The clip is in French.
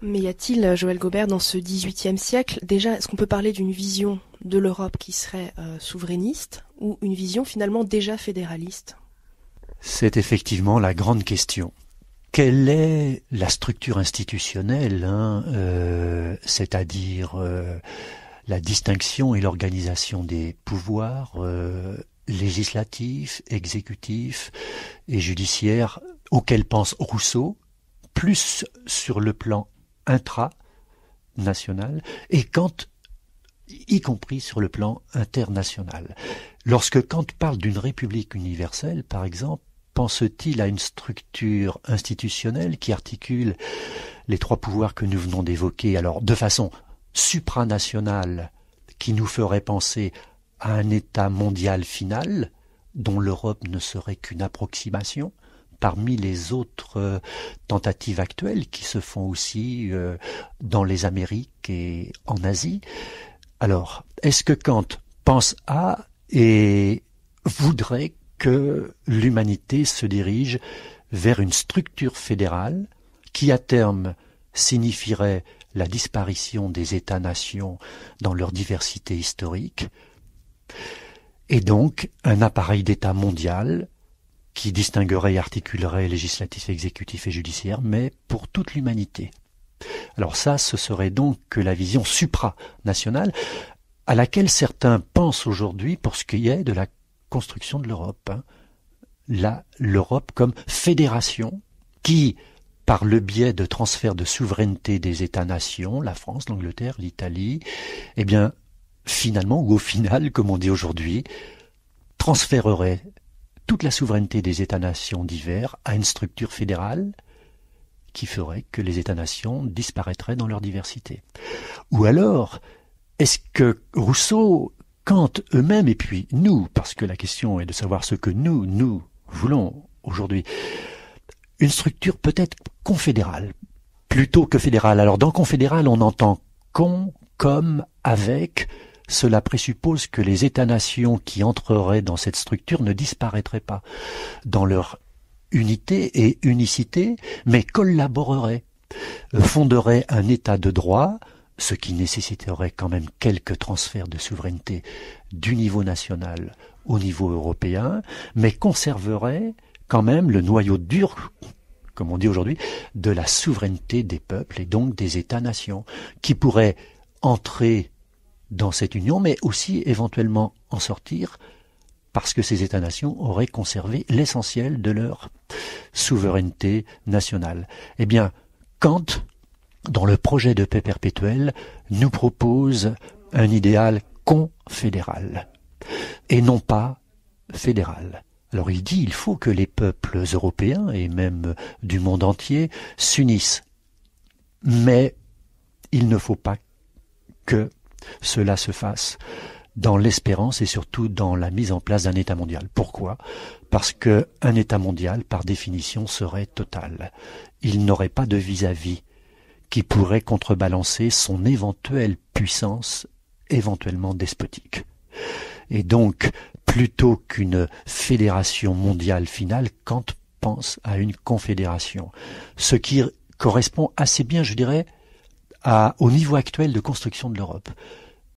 Mais y a-t-il, Joël Gaubert, dans ce XVIIIe siècle, déjà, est-ce qu'on peut parler d'une vision de l'Europe qui serait souverainiste ou une vision finalement déjà fédéraliste ? C'est effectivement la grande question. Quelle est la structure institutionnelle, c'est-à-dire la distinction et l'organisation des pouvoirs législatifs, exécutifs et judiciaires auxquels pense Rousseau, plus sur le plan intranational et Kant, y compris sur le plan international. Lorsque Kant parle d'une république universelle, par exemple, pense-t-il à une structure institutionnelle qui articule les trois pouvoirs que nous venons d'évoquer, alors de façon supranationale, qui nous ferait penser à un État mondial final, dont l'Europe ne serait qu'une approximation, parmi les autres tentatives actuelles qui se font aussi dans les Amériques et en Asie. Alors, est-ce que Kant pense à et voudrait que l'humanité se dirige vers une structure fédérale qui, à terme, signifierait la disparition des États-nations dans leur diversité historique, et donc un appareil d'État mondial qui distinguerait et articulerait législatif, exécutif et judiciaire, mais pour toute l'humanité. Alors ça, ce serait donc que la vision supranationale à laquelle certains pensent aujourd'hui pour ce qui est de la construction de l'Europe. L'Europe comme fédération qui, par le biais de transfert de souveraineté des États-nations, la France, l'Angleterre, l'Italie, eh bien, finalement, ou au final, comme on dit aujourd'hui, transférerait toute la souveraineté des États-nations divers à une structure fédérale qui ferait que les États-nations disparaîtraient dans leur diversité. Ou alors, est-ce que Rousseau, Kant eux-mêmes, et puis nous, parce que la question est de savoir ce que nous voulons aujourd'hui, une structure peut-être confédérale, plutôt que fédérale. Alors dans confédérale, on entend con, comme, avec. Cela présuppose que les États-nations qui entreraient dans cette structure ne disparaîtraient pas dans leur unité et unicité, mais collaboreraient, fonderaient un État de droit, ce qui nécessiterait quand même quelques transferts de souveraineté du niveau national au niveau européen, mais conserverait quand même le noyau dur, comme on dit aujourd'hui, de la souveraineté des peuples et donc des États-nations, qui pourraient entrer dans cette union, mais aussi éventuellement en sortir, parce que ces États-nations auraient conservé l'essentiel de leur souveraineté nationale. Eh bien, Kant, dans le projet de paix perpétuelle, nous propose un idéal confédéral, et non pas fédéral. Alors il dit il faut que les peuples européens, et même du monde entier, s'unissent. Mais il ne faut pas que cela se fasse dans l'espérance et surtout dans la mise en place d'un État mondial. Pourquoi ? Parce qu'un État mondial, par définition, serait total. Il n'aurait pas de vis-à-vis qui pourrait contrebalancer son éventuelle puissance, éventuellement despotique. Et donc, plutôt qu'une fédération mondiale finale, Kant pense à une confédération. Ce qui correspond assez bien, je dirais, au niveau actuel de construction de l'Europe.